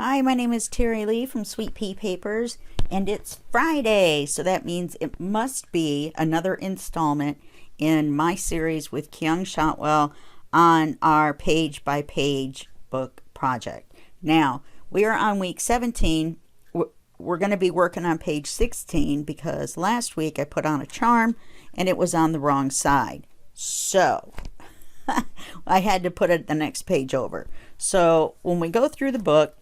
Hi, my name is Terry Lee from Sweet Pea Papers, and it's Friday, so that means it must be another installment in my series with Kyung Shotwell on our page-by-page book project. Now, we are on week 17. We're going to be working on page 16 because last week I put on a charm and it was on the wrong side. So, I had to put it the next page over. So, when we go through the book,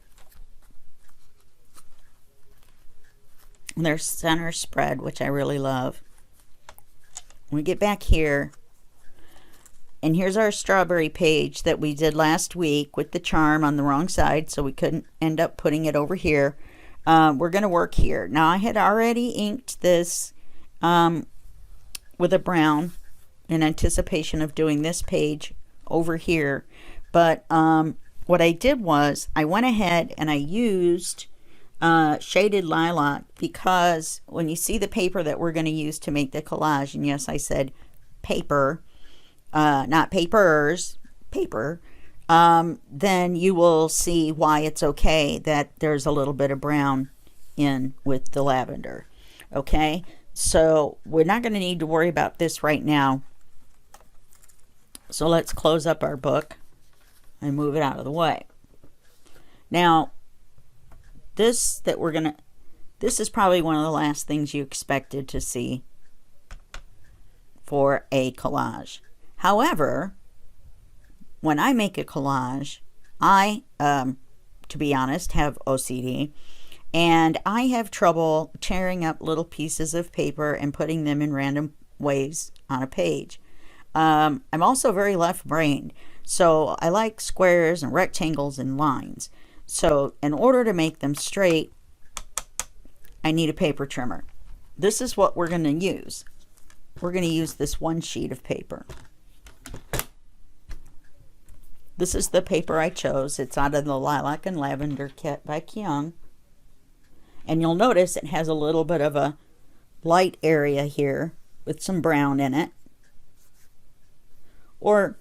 there's center spread, which I really love. We get back here, and here's our strawberry page that we did last week with the charm on the wrong side, so we couldn't end up putting it over here. We're going to work here. Now, I had already inked this with a brown in anticipation of doing this page over here, but what I did was I went ahead and I used shaded lilac, because when you see the paper that we're going to use to make the collage, and yes, I said paper, not papers, paper, then you will see why it's okay that there's a little bit of brown in with the lavender. Okay, so we're not going to need to worry about this right now. So let's close up our book and move it out of the way. Now, this is probably one of the last things you expected to see for a collage. However, when I make a collage, I, to be honest, have OCD, and I have trouble tearing up little pieces of paper and putting them in random ways on a page. I'm also very left-brained, so I like squares and rectangles and lines. So in order to make them straight, I need a paper trimmer. This is what we're going to use. We're going to use this one sheet of paper. This is the paper I chose. It's out of the Lilac and Lavender kit by Kyung. And you'll notice it has a little bit of a light area here with some brown in it. Or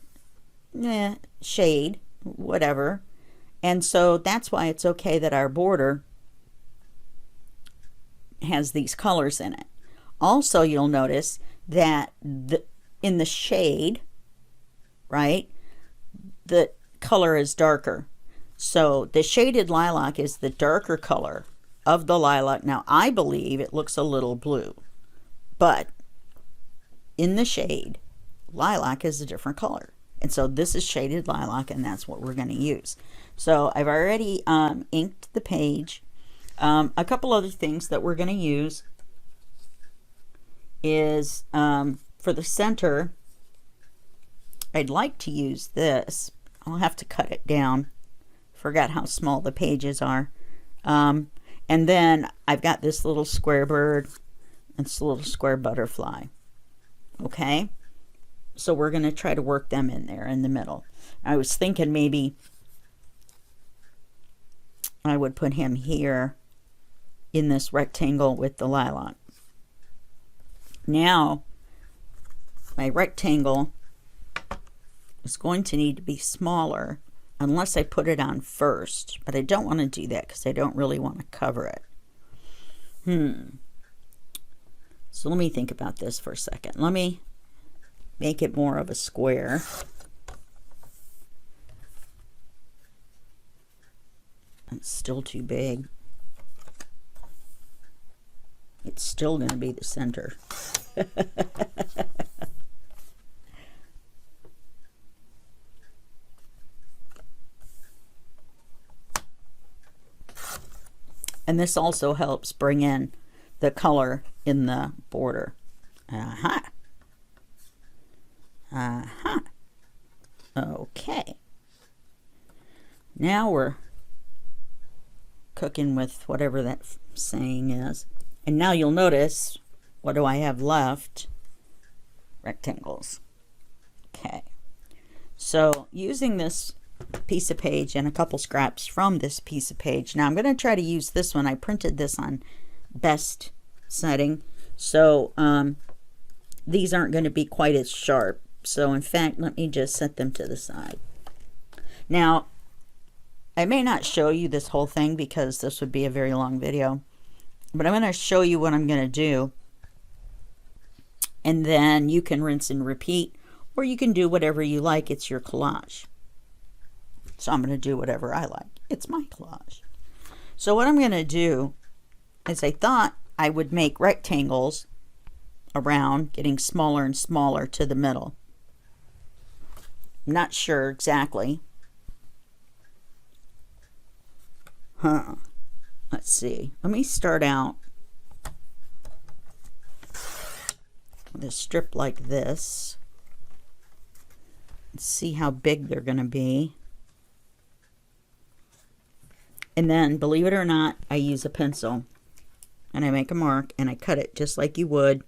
shade, whatever. And so that's why it's okay that our border has these colors in it. Also, you'll notice that in the shade, right, the color is darker. So the shaded lilac is the darker color of the lilac. Now, I believe it looks a little blue, but in the shade, lilac is a different color. And so this is shaded lilac, and that's what we're going to use. So I've already inked the page. A couple other things that we're going to use is for the center, I'd like to use this. I'll have to cut it down. Forgot how small the pages are. And then I've got this little square bird and this little square butterfly. Okay? So we're going to try to work them in there in the middle. I was thinking maybe I would put him here in this rectangle with the lilac. Now, my rectangle is going to need to be smaller unless I put it on first. But I don't want to do that because I don't really want to cover it. So let me think about this for a second. Let me make it more of a square. It's still too big. It's still going to be the center. And this also helps bring in the color in the border. Okay. Now we're cooking with whatever that saying is. And now you'll notice, what do I have left? Rectangles. Okay. So using this piece of page and a couple scraps from this piece of page. Now I'm going to try to use this one. I printed this on best setting. So these aren't going to be quite as sharp. So in fact, let me just set them to the side. Now, I may not show you this whole thing because this would be a very long video, but I'm going to show you what I'm going to do, and then you can rinse and repeat, or you can do whatever you like. It's your collage. So I'm going to do whatever I like. It's my collage. So what I'm going to do is I thought I would make rectangles around, getting smaller and smaller to the middle. I'm not sure exactly. Let's see. Let me start out with a strip like this. Let's see how big they're going to be. And then, believe it or not, I use a pencil. And I make a mark and I cut it just like you would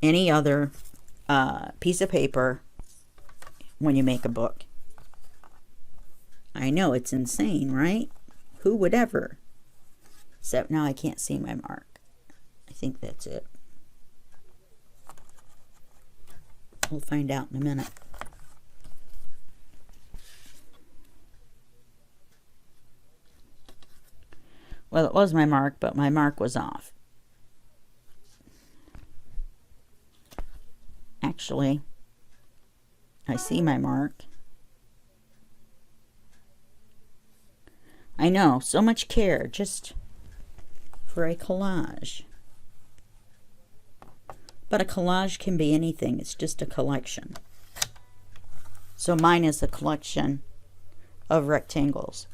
any other piece of paper when you make a book. I know, it's insane, right? Who would ever? Except now I can't see my mark. I think that's it. We'll find out in a minute. Well, it was my mark, but my mark was off. Actually, I see my mark. I know, so much care just for a collage. But a collage can be anything. It's just a collection. So mine is a collection of rectangles.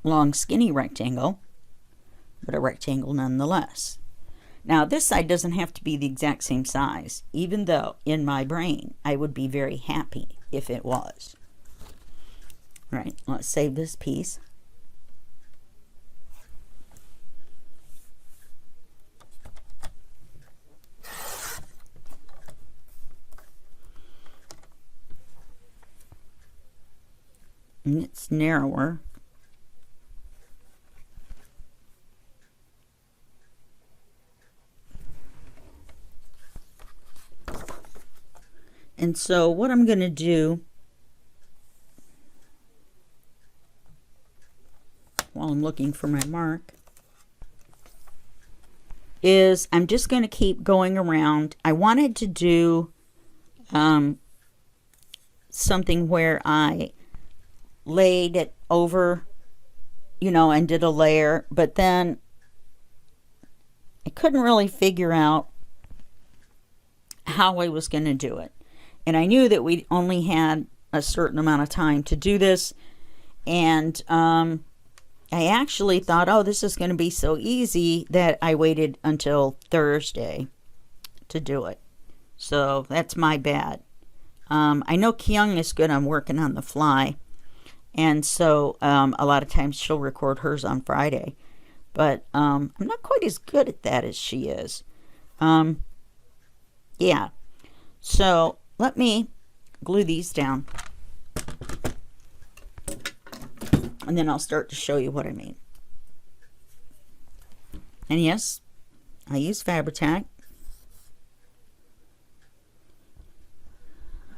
Long, skinny rectangle, but a rectangle nonetheless. Now, this side doesn't have to be the exact same size, even though in my brain I would be very happy if it was. All right, let's save this piece. And it's narrower. And so what I'm going to do while I'm looking for my mark is I'm just going to keep going around. I wanted to do something where I laid it over, you know, and did a layer, but then I couldn't really figure out how I was going to do it. And I knew that we only had a certain amount of time to do this. And I actually thought, oh, this is going to be so easy, that I waited until Thursday to do it. So that's my bad. I know Kyung is good on working on the fly. And so a lot of times she'll record hers on Friday. But I'm not quite as good at that as she is. Yeah. So let me glue these down. And then I'll start to show you what I mean. And yes, I use Fabri-Tac.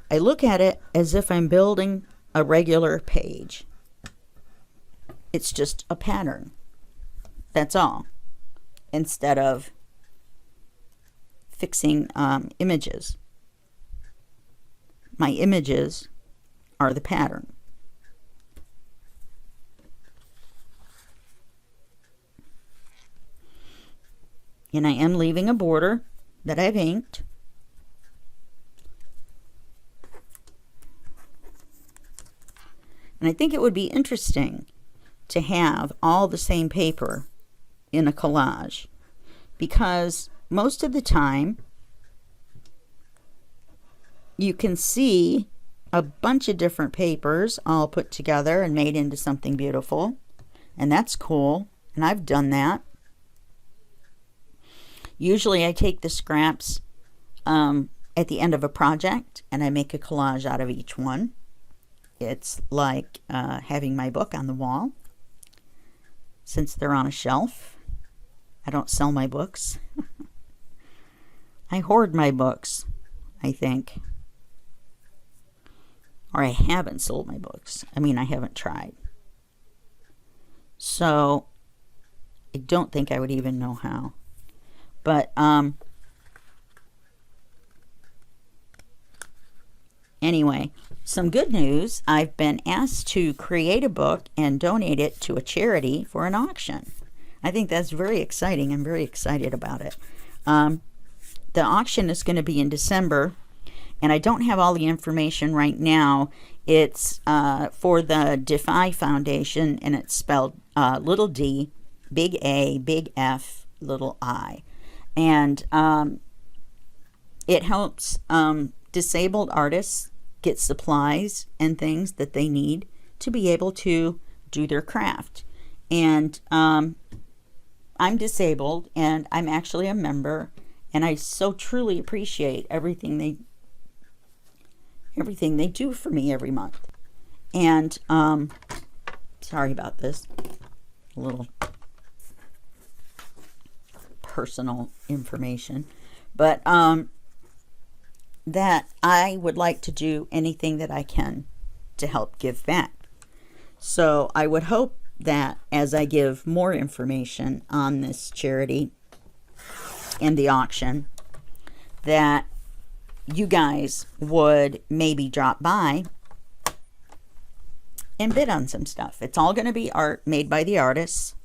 I look at it as if I'm building a regular page. It's just a pattern. That's all. Instead of fixing images. My images are the pattern. And I am leaving a border that I've inked. And I think it would be interesting to have all the same paper in a collage, because most of the time you can see a bunch of different papers all put together and made into something beautiful, and that's cool, and I've done that. Usually I take the scraps at the end of a project and I make a collage out of each one. It's like having my book on the wall, since they're on a shelf. I don't sell my books. I hoard my books, I think. or I haven't sold my books. I mean, I haven't tried. So I don't think I would even know how. But anyway, some good news. I've been asked to create a book and donate it to a charity for an auction. I think that's very exciting. I'm very excited about it. The auction is going to be in December, and I don't have all the information right now. It's for the Defy Foundation, and it's spelled little d, big A, big F, little I. And it helps disabled artists get supplies and things that they need to be able to do their craft. And I'm disabled, and I'm actually a member, and I so truly appreciate everything they do for me every month. And sorry about this, a little personal information, but that I would like to do anything that I can to help give back. So I would hope that as I give more information on this charity and the auction, that you guys would maybe drop by and bid on some stuff. It's all going to be art made by the artists,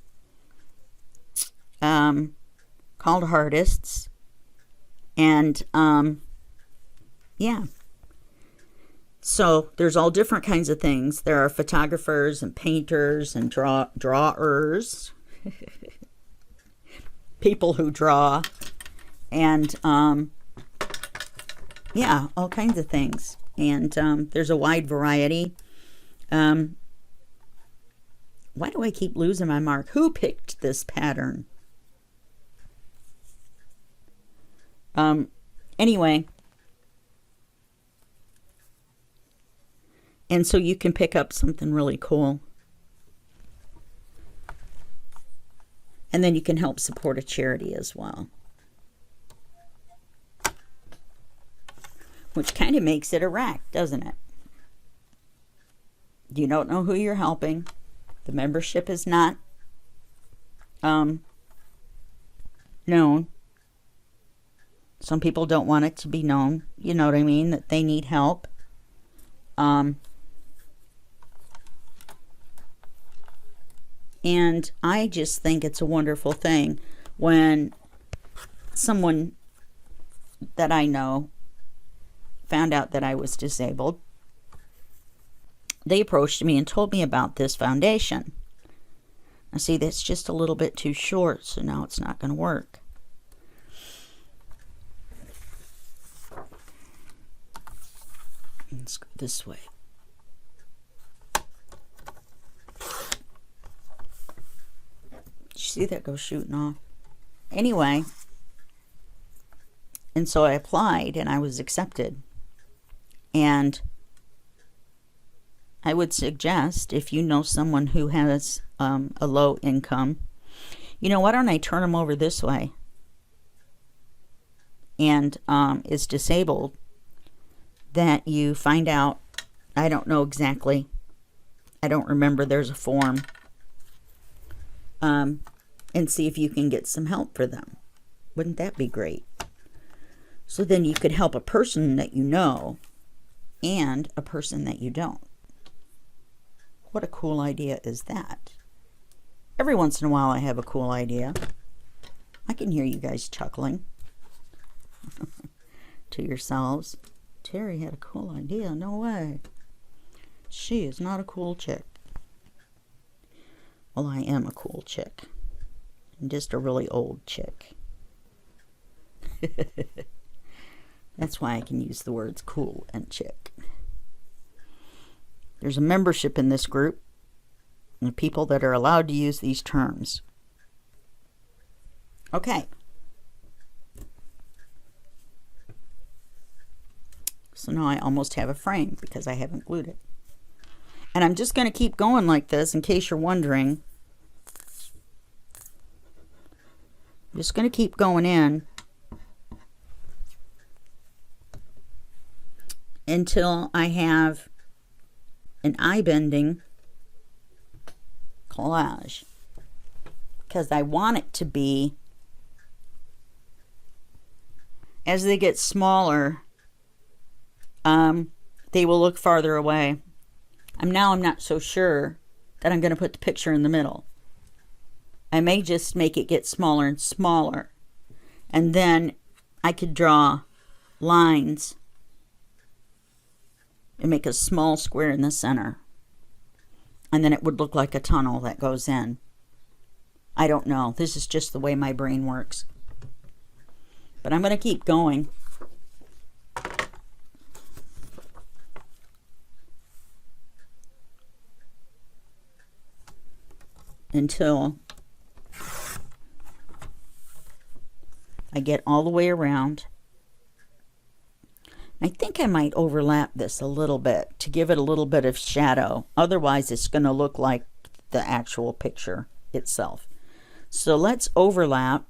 called artists, and yeah. So there's all different kinds of things. There are photographers and painters and drawers, people who draw, and yeah, all kinds of things. And there's a wide variety. Why do I keep losing my mark? Who picked this pattern? Anyway. And so you can pick up something really cool. And then you can help support a charity as well. Which kind of makes it a rack, doesn't it? You don't know who you're helping. The membership is not known. Some people don't want it to be known. You know what I mean? That they need help. And I just think it's a wonderful thing when someone that I know found out that I was disabled. They approached me and told me about this foundation. Now see, that's just a little bit too short, so now it's not going to work. Let's go this way. See that go shooting off. Anyway, and so I applied and I was accepted. And I would suggest, if you know someone who has a low income, you know, why don't I turn them over this way and is disabled, that you find out, I don't know exactly, I don't remember, there's a form, and see if you can get some help for them. Wouldn't that be great? So then you could help a person that you know and a person that you don't. What a cool idea is that? Every once in a while I have a cool idea. I can hear you guys chuckling to yourselves. Terry had a cool idea. No way. She is not a cool chick. Well, I am a cool chick. I'm just a really old chick. That's why I can use the words cool and chick. There's a membership in this group, and the people that are allowed to use these terms. Okay. So now I almost have a frame because I haven't glued it. And I'm just going to keep going like this in case you're wondering. I'm just going to keep going in until I have an eye-bending collage, because I want it to be, as they get smaller, they will look farther away. I'm not so sure that I'm going to put the picture in the middle. I may just make it get smaller and smaller, and then I could draw lines and make a small square in the center, and then it would look like a tunnel that goes in. I don't know. This is just the way my brain works. But I'm going to keep going. Until I get all the way around. I think I might overlap this a little bit to give it a little bit of shadow. Otherwise, it's going to look like the actual picture itself. So let's overlap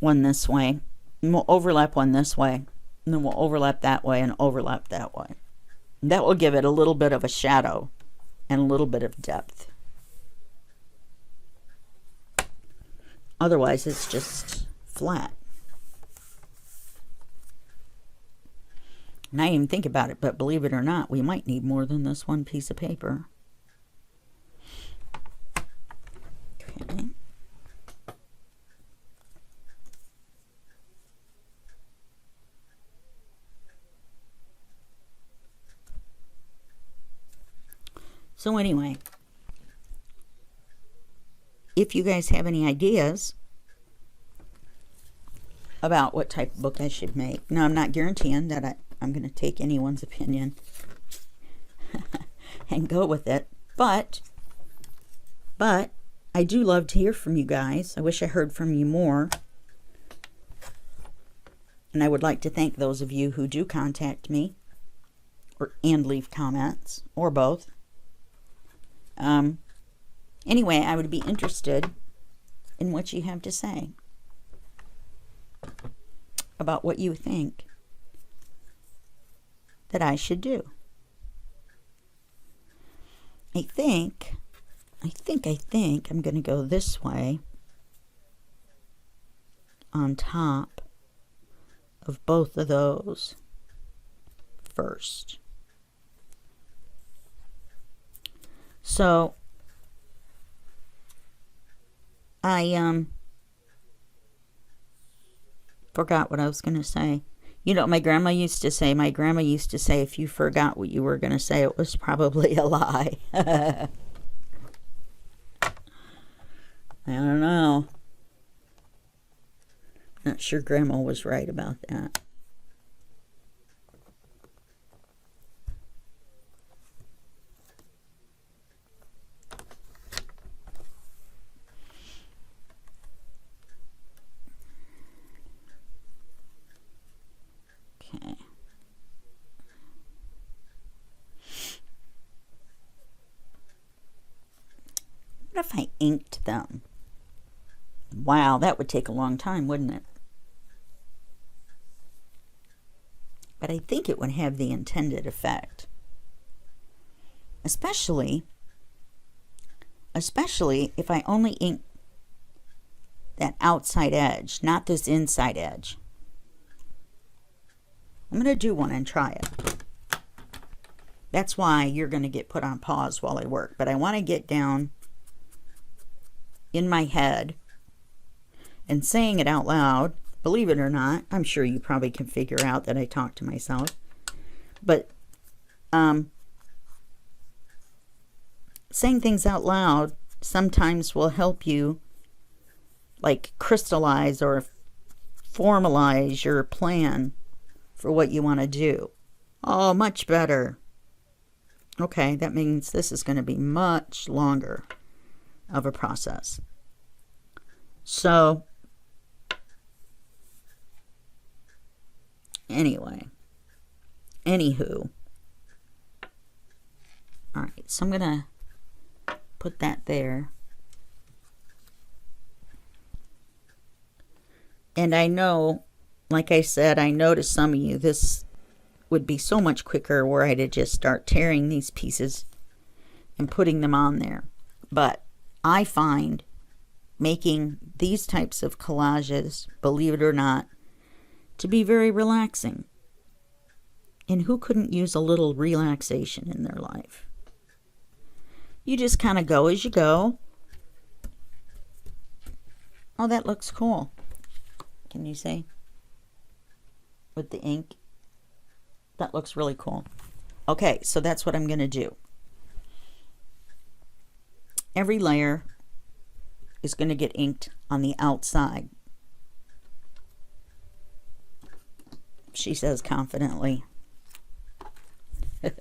one this way. And we'll overlap one this way. And then we'll overlap that way and overlap that way. And that will give it a little bit of a shadow and a little bit of depth. Otherwise, it's just flat. And I didn't even think about it, but believe it or not, we might need more than this one piece of paper. Okay. So anyway, if you guys have any ideas about what type of book I should make. Now, I'm not guaranteeing that I'm going to take anyone's opinion and go with it. But I do love to hear from you guys. I wish I heard from you more. And I would like to thank those of you who do contact me and leave comments, or both. Anyway, I would be interested in what you have to say about what you think that I should do. I think I'm going to go this way on top of both of those first. So I forgot what I was going to say. You know, my grandma used to say, if you forgot what you were going to say, it was probably a lie. I don't know. Not sure grandma was right about that. Okay. What if I inked them? Wow, that would take a long time, wouldn't it? But I think it would have the intended effect. Especially if I only ink that outside edge, not this inside edge. I'm going to do one and try it. That's why you're going to get put on pause while I work. But I want to get down in my head and saying it out loud. Believe it or not, I'm sure you probably can figure out that I talk to myself. But saying things out loud sometimes will help you like crystallize or formalize your plan for what you want to do. Oh, much better. Okay, that means this is going to be much longer of a process. So, anyway, anywho, all right, so I'm going to put that there. And I know, like I said, I know to some of you, this would be so much quicker were I to just start tearing these pieces and putting them on there. But I find making these types of collages, believe it or not, to be very relaxing. And who couldn't use a little relaxation in their life? You just kind of go as you go. Oh, that looks cool. Can you see? With the ink. That looks really cool. Okay, so that's what I'm going to do. Every layer is going to get inked on the outside. She says confidently. Okay.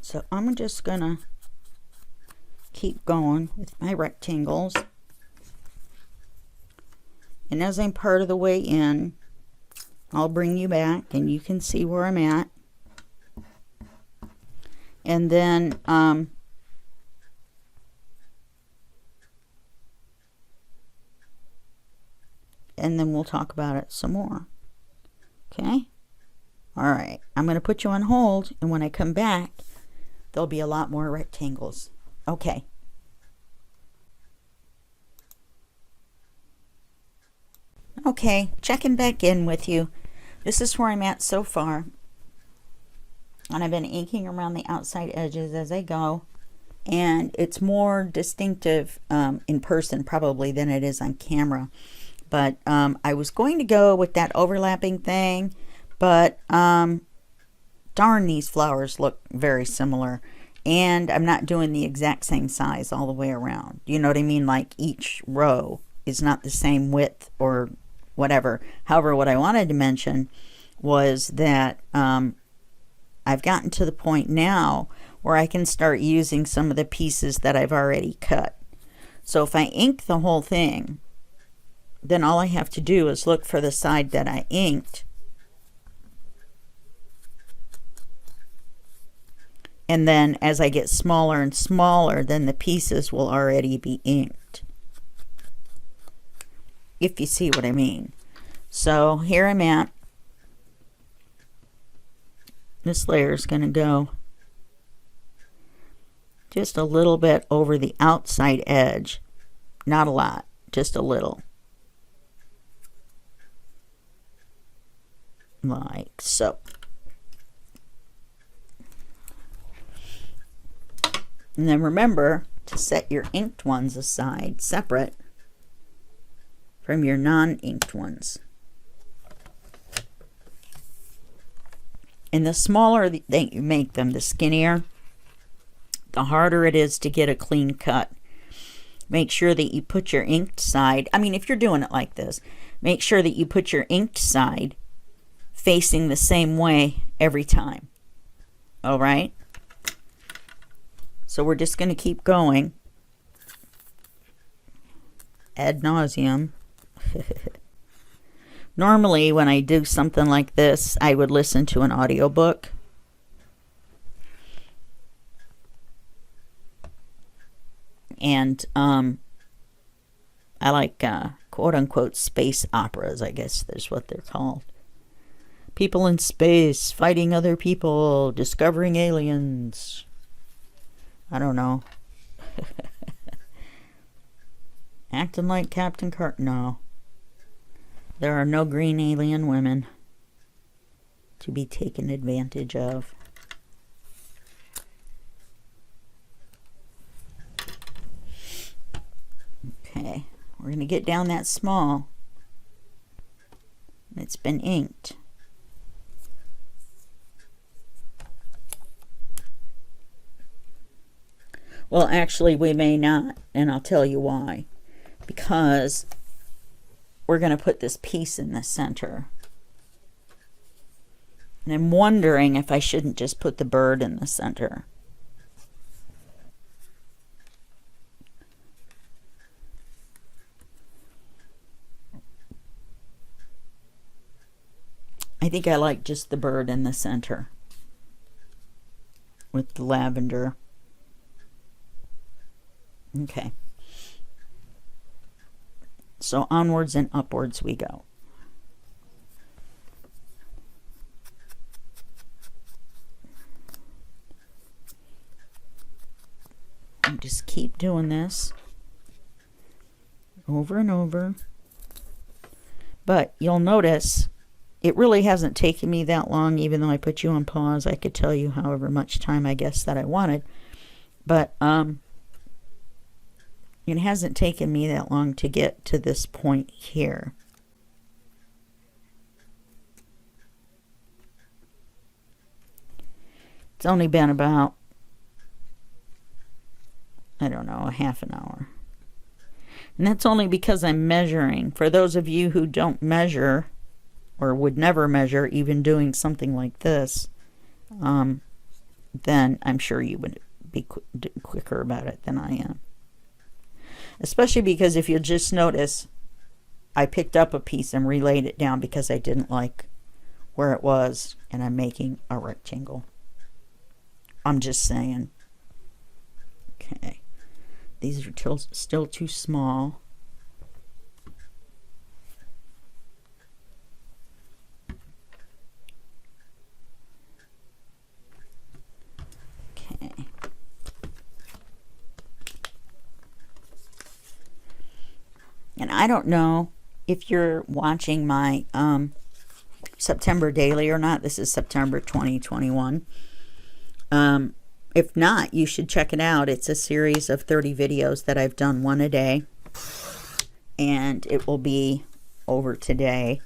So I'm just gonna keep going with my rectangles, and as I'm part of the way in, I'll bring you back and you can see where I'm at. And then and then we'll talk about it some more. Okay? All right, I'm going to put you on hold, and when I come back, there'll be a lot more rectangles. Okay. Okay, checking back in with you. This is where I'm at so far. And I've been inking around the outside edges as I go. And it's more distinctive in person probably than it is on camera. But I was going to go with that overlapping thing. But darn, these flowers look very similar. And I'm not doing the exact same size all the way around. You know what I mean? Like each row is not the same width or whatever. However, what I wanted to mention was that I've gotten to the point now where I can start using some of the pieces that I've already cut. So if I ink the whole thing, then all I have to do is look for the side that I inked. And then as I get smaller and smaller, then the pieces will already be inked. If you see what I mean. So here I'm at. This layer is going to go just a little bit over the outside edge. Not a lot, just a little. Like so. And then remember to set your inked ones aside separate from your non-inked ones. And the smaller that you make them, the skinnier, the harder it is to get a clean cut. Make sure that you put your inked side, I mean, if you're doing it like this, make sure that you put your inked side facing the same way every time. All right? So we're just going to keep going ad nauseum. Normally, when I do something like this, I would listen to an audiobook. And I like quote-unquote space operas, I guess that's what they're called. People in space, fighting other people, discovering aliens. I don't know. Acting like Captain Carter. No. There are no green alien women to be taken advantage of. Okay. We're going to get down that small. It's been inked. Well, actually, we may not, and I'll tell you why. Because we're going to put this piece in the center. And I'm wondering if I shouldn't just put the bird in the center. I think I like just the bird in the center with the lavender. Okay. So onwards and upwards we go. And just keep doing this over and over. But you'll notice it really hasn't taken me that long, even though I put you on pause. I could tell you however much time I guess that I wanted. But it hasn't taken me that long to get to this point here. It's only been about, I don't know, a half an hour. And that's only because I'm measuring. For those of you who don't measure, or would never measure, even doing something like this, then I'm sure you would be quicker about it than I am. Especially because if you'll just notice, I picked up a piece and relayed it down because I didn't like where it was, and I'm making a rectangle. I'm just saying. Okay. These are still too small. Okay. And I don't know if you're watching my September daily or not. This is September 2021. If not, you should check it out. It's a series of 30 videos that I've done, one a day. And it will be over today.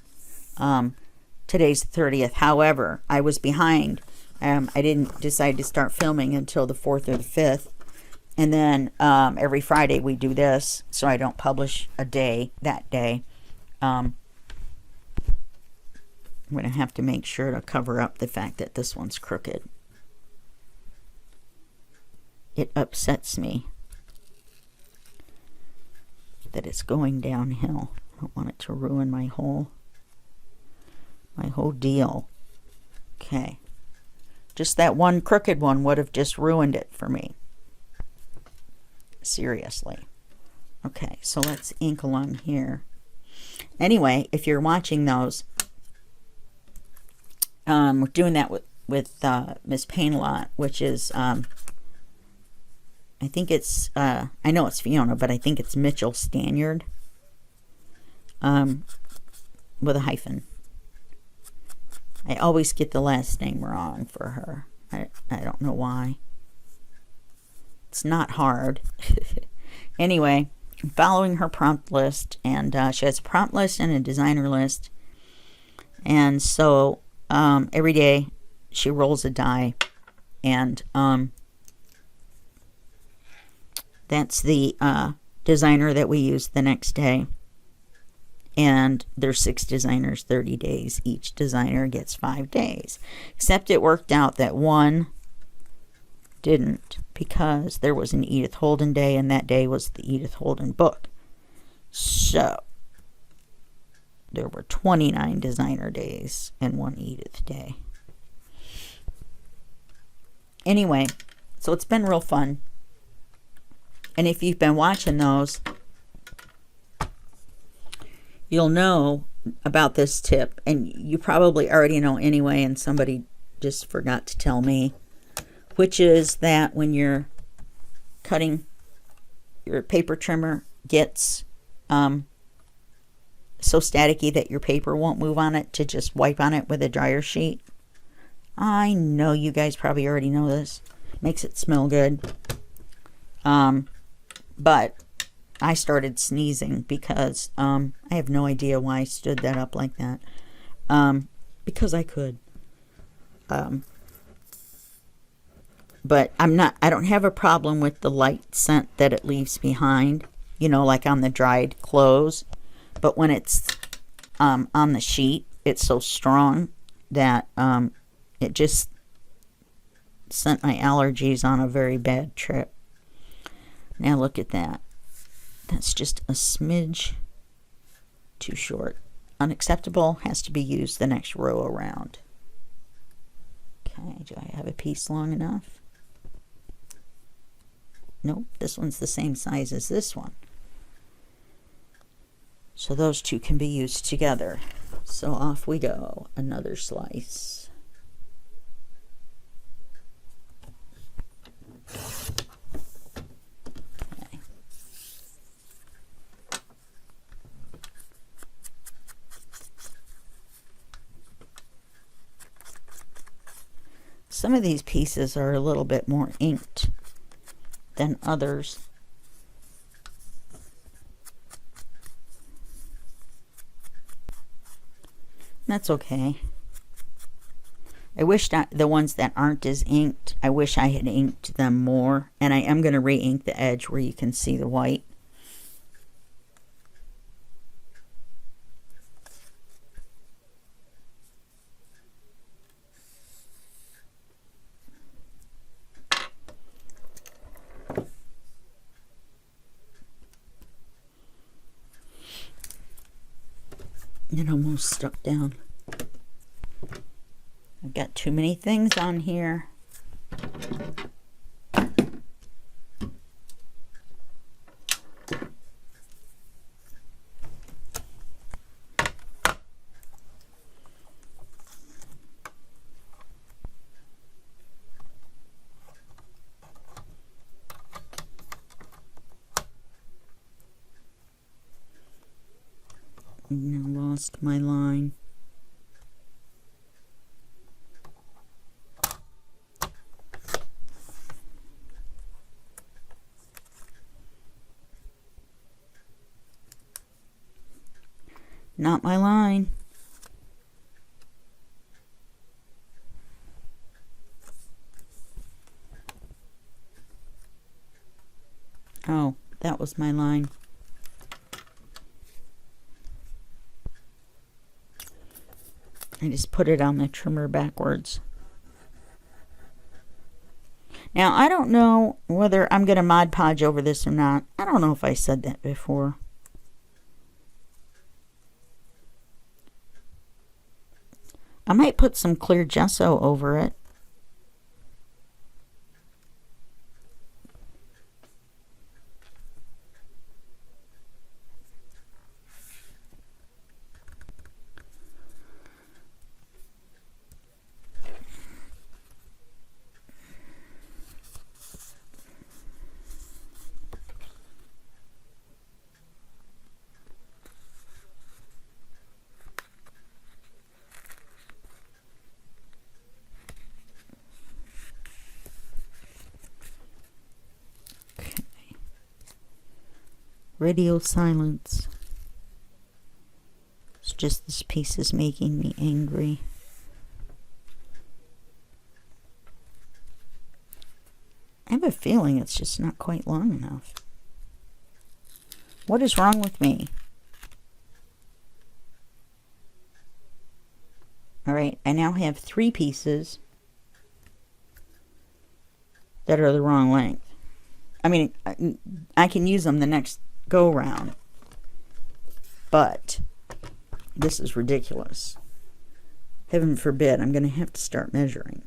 Today's the 30th. However, I was behind. I didn't decide to start filming until the 4th or the 5th. And then every Friday we do this, so I don't publish a day that day. I'm going to have to make sure to cover up the fact that this one's crooked. It upsets me that it's going downhill. I don't want it to ruin my whole deal. Okay. Just that one crooked one would have just ruined it for me. Seriously. Okay, so let's ink along here. Anyway, if you're watching those, we're doing that with Miss Paint-A-Lot, which is I think it's I know it's Fiona, but I think it's Mitchell Stanyard, with a hyphen. I always get the last name wrong for her. I don't know why. It's not hard. Anyway, I'm following her prompt list, and she has a prompt list and a designer list. And so every day she rolls a die, and that's the designer that we use the next day. And there's 6 designers, 30 days. Each designer gets 5 days. Except it worked out that one didn't, because there was an Edith Holden day, and that day was the Edith Holden book. So there were 29 designer days and 1 Edith day. Anyway, so it's been real fun. And if you've been watching those, you'll know about this tip, and you probably already know anyway, and somebody just forgot to tell me, which is that when you're cutting, your paper trimmer gets so staticky that your paper won't move on it, to just wipe on it with a dryer sheet. I know you guys probably already know this. Makes it smell good. But I started sneezing because I have no idea why I stood that up like that. Because I could. But I don't have a problem with the light scent that it leaves behind, you know, like on the dried clothes. But when it's on the sheet, it's so strong that it just sent my allergies on a very bad trip. Now look at that. That's just a smidge too short. Unacceptable, has to be used the next row around. Okay, do I have a piece long enough? Nope, this one's the same size as this one. So those two can be used together. So off we go, another slice. Okay. Some of these pieces are a little bit more inked than others. That's okay. I wish that the ones that aren't as inked, I wish I had inked them more. And I am going to re-ink the edge where you can see the white. It almost stuck down. I've got too many things on here. Now lost my line. Not my line. Oh, that was my line. I just put it on the trimmer backwards. Now, I don't know whether I'm going to Mod Podge over this or not. I don't know if I said that before. I might put some clear gesso over it. Radio silence. It's just this piece is making me angry. I have a feeling it's just not quite long enough. What is wrong with me? All right, I now have 3 pieces that are the wrong length. I mean, I can use them the next go round, but this is ridiculous. Heaven forbid, I'm going to have to start measuring.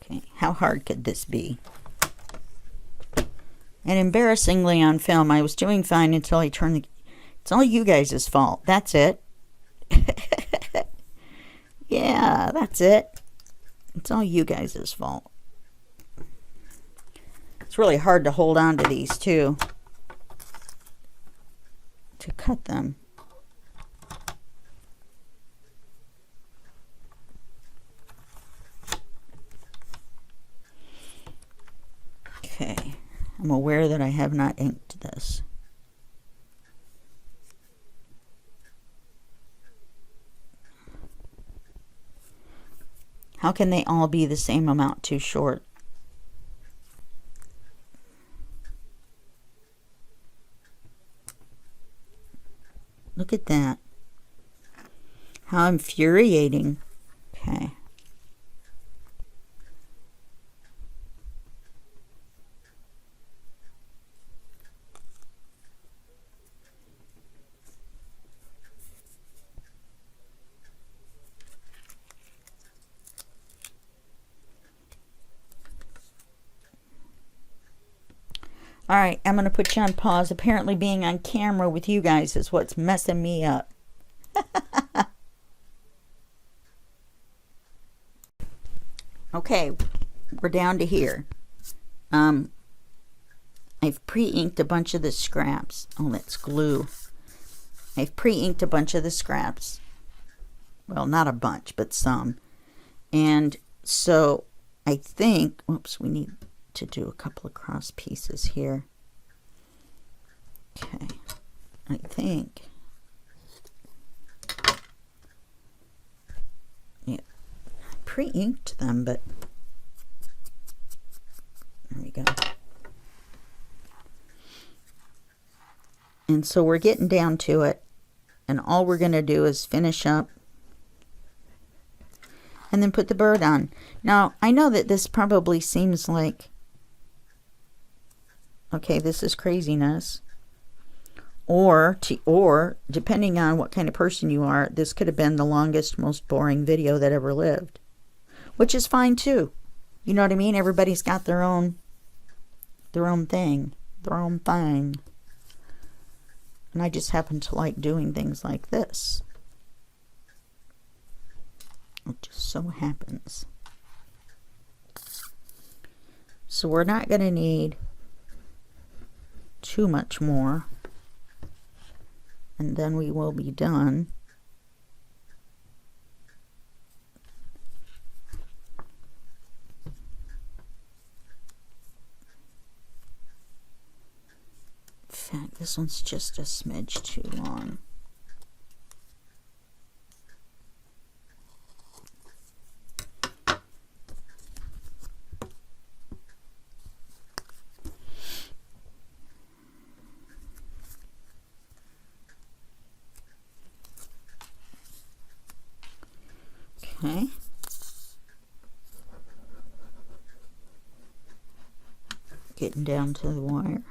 Okay, how hard could this be? And embarrassingly on film, I was doing fine until I turned the... It's all you guys' fault. That's it. Yeah, that's it. It's all you guys' fault. It's really hard to hold on to these too, to cut them. Okay, I'm aware that I have not inked this. How can they all be the same amount too short? Look at that. How infuriating. Okay. All right, I'm going to put you on pause. Apparently being on camera with you guys is what's messing me up. Okay, we're down to here. I've pre-inked a bunch of the scraps. Oh, that's glue. I've pre-inked a bunch of the scraps. Well, not a bunch, but some. And so I think, oops, we need to do a couple of cross pieces here. Okay, I think, yeah, I pre-inked them, but there we go. And so we're getting down to it, and all we're going to do is finish up and then put the bird on. Now, I know that this probably seems like, okay, this is craziness. Or depending on what kind of person you are, this could have been the longest, most boring video that ever lived. Which is fine too. You know what I mean? Everybody's got their own thing. Their own thing. And I just happen to like doing things like this. It just so happens. So we're not going to need too much more, and then we will be done. In fact, this one's just a smidge too long. Okay. Getting down to the wire.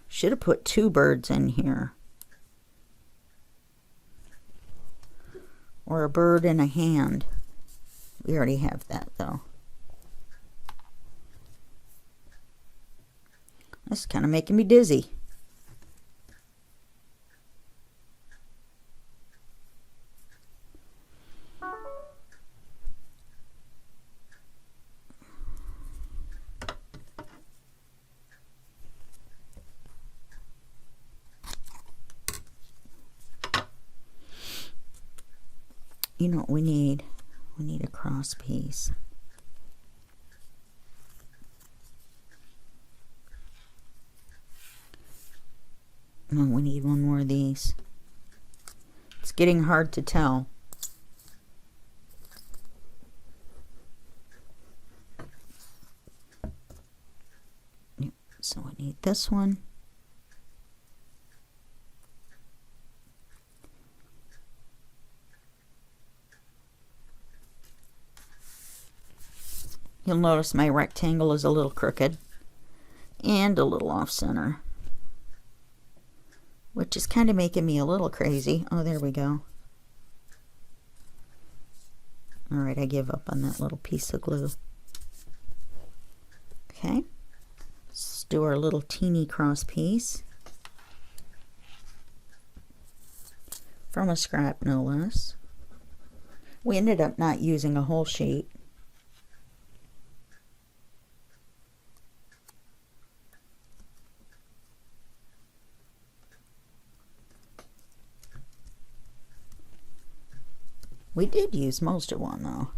Should have put 2 birds in here. Or a bird and a hand. We already have that though. That's kind of making me dizzy. You know what we need? We need a cross piece. Oh, we need one more of these. It's getting hard to tell. So we need this one. You'll notice my rectangle is a little crooked and a little off center, which is kind of making me a little crazy. Oh, there we go. All right, I give up on that little piece of glue. Okay, let's do our little teeny cross piece from a scrap, no less. We ended up not using a whole sheet. We did use most of one though.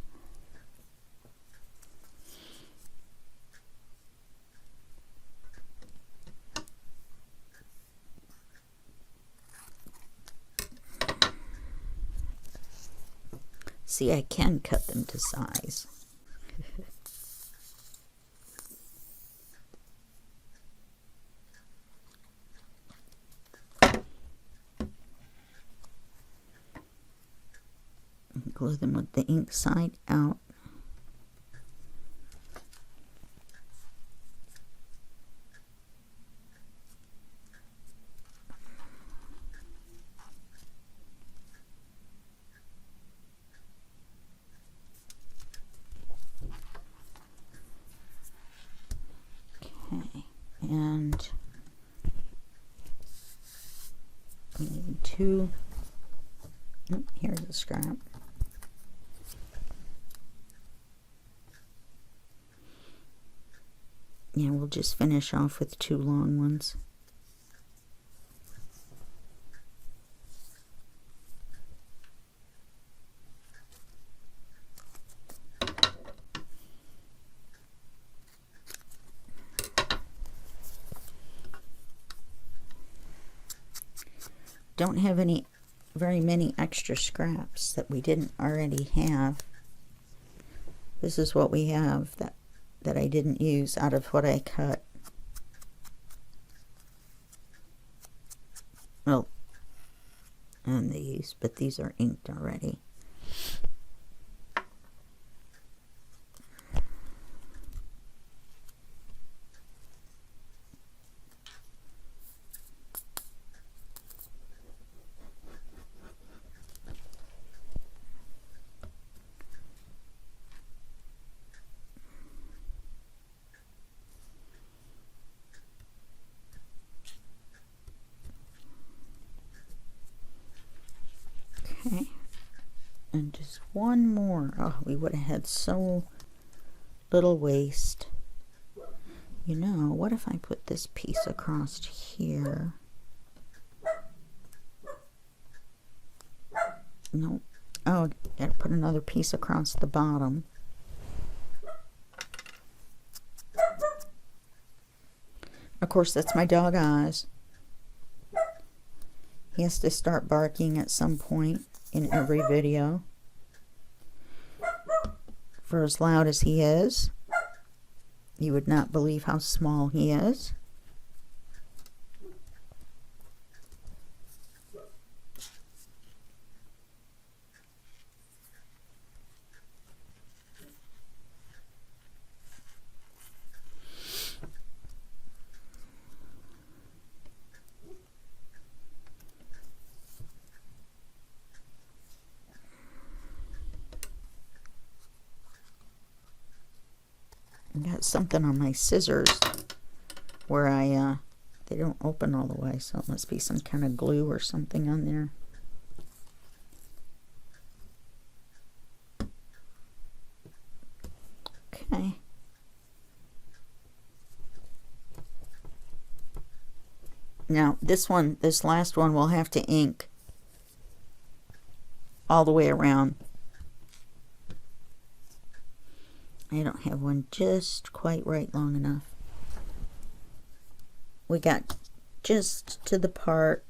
See, I can cut them to size. Glue them with the ink side out. Okay, and we need two. Oh, here's the scrap. Yeah, we'll just finish off with two long ones. Don't have very many extra scraps that we didn't already have. This is what we have that I didn't use out of what I cut. Well, and these, but these are inked already. Okay, and just one more. Oh, we would have had so little waste. You know, what if I put this piece across here? Nope. Oh, gotta put another piece across the bottom. Of course, that's my dog Oz. He has to start barking at some point in every video. For as loud as he is, you would not believe how small he is. I got something on my scissors where they don't open all the way, so it must be some kind of glue or something on there. Okay. Now this last one we'll have to ink all the way around. I don't have one just quite right long enough. We got just to the part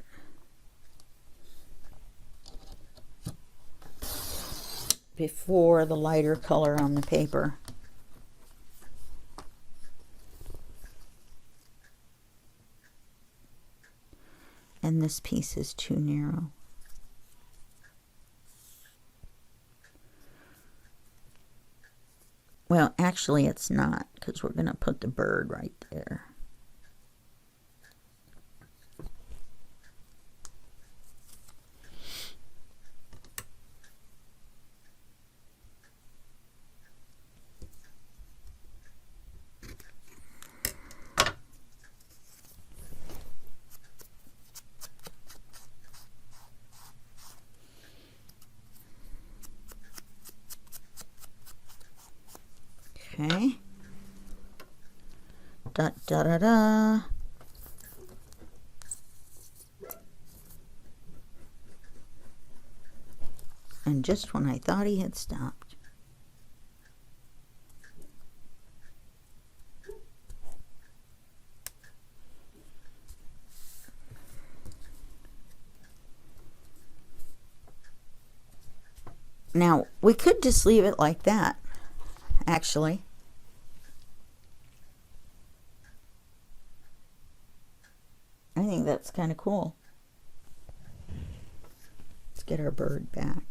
before the lighter color on the paper. And this piece is too narrow. Well, actually it's not, because we're going to put the bird right there. Okay. Da da da da. And just when I thought he had stopped. Now, we could just leave it like that, actually. I think that's kind of cool. Let's get our bird back.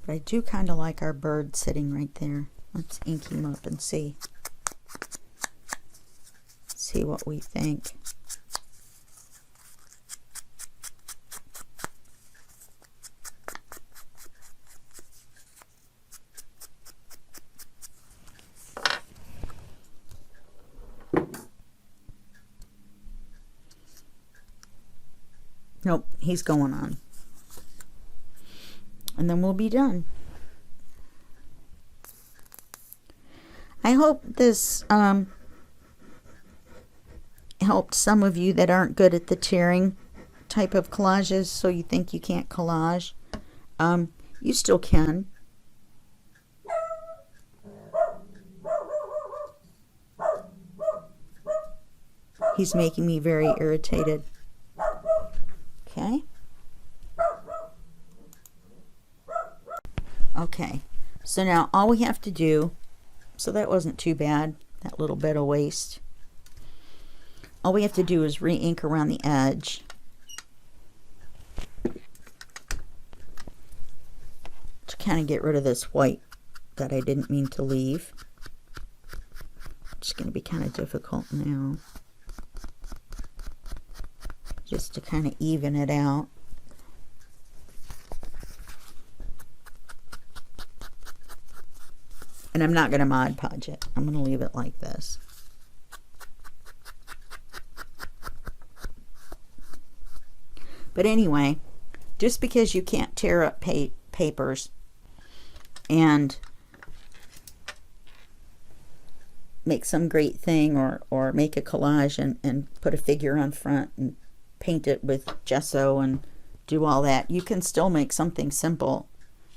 But I do kind of like our bird sitting right there. Let's ink him up and see. See what we think. Nope, he's going on. And then we'll be done. I hope this helped some of you that aren't good at the tearing type of collages, so you think you can't collage. You still can. He's making me very irritated. Okay. Okay, so now all we have to do, so that wasn't too bad, that little bit of waste. All we have to do is re-ink around the edge. To kind of get rid of this white that I didn't mean to leave. It's going to be kind of difficult now. Just to kind of even it out. And I'm not going to Mod Podge it. I'm going to leave it like this. But anyway, just because you can't tear up papers and make some great thing, or make a collage and put a figure on front and paint it with gesso and do all that, you can still make something simple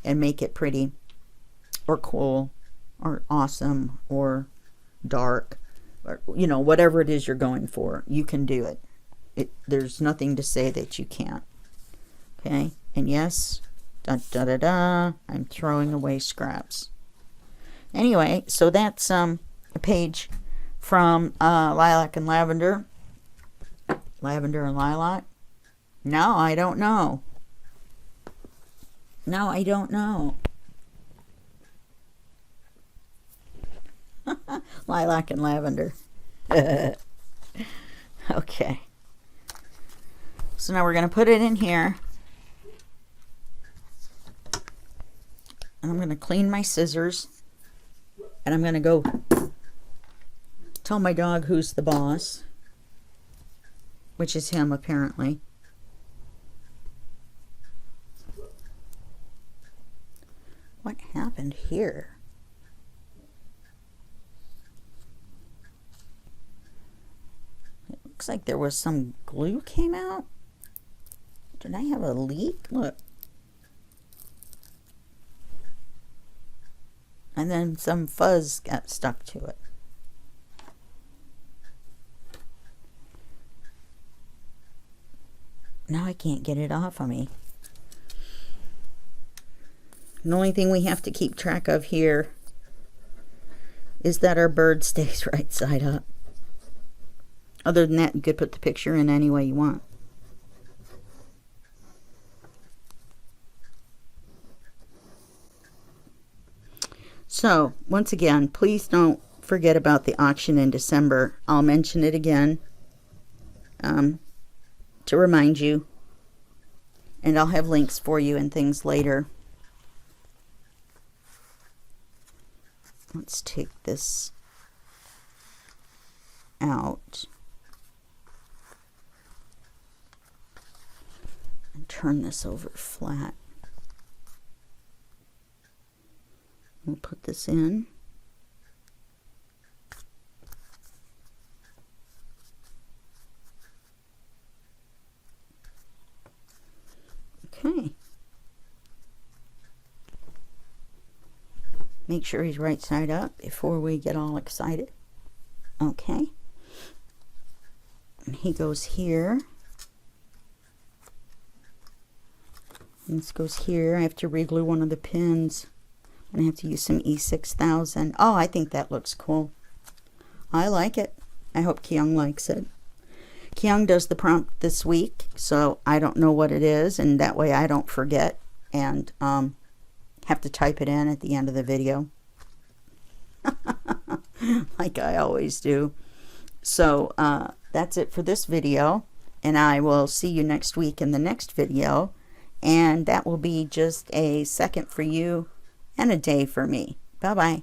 and make it pretty or cool or awesome or dark, or you know, whatever it is you're going for, you can do it. There's nothing to say that you can't. Okay, and yes, I'm throwing away scraps. Anyway, so that's a page from Lilac and Lavender. Lavender and Lilac. No, I don't know. No, I don't know. Lilac and Lavender. Okay. So now we're going to put it in here. And I'm going to clean my scissors. And I'm going to go tell my dog who's the boss. Which is him, apparently. What happened here? It looks like there was some glue came out. Did I have a leak? Look. And then some fuzz got stuck to it. Now I can't get it off of me. The only thing we have to keep track of here is that our bird stays right side up. Other than that, you could put the picture in any way you want. So, once again, please don't forget about the auction in December. I'll mention it again to remind you. And I'll have links for you and things later. Let's take this out and turn this over flat. We'll put this in. Okay. Make sure he's right side up before we get all excited. Okay. And he goes here. And this goes here. I have to reglue one of the pins. And I have to use some E6000. Oh, I think that looks cool. I like it. I hope Kyung likes it. Kyung does the prompt this week, so I don't know what it is, and that way I don't forget and have to type it in at the end of the video. Like I always do. So that's it for this video, and I will see you next week in the next video, and that will be just a second for you and a day for me. Bye-bye.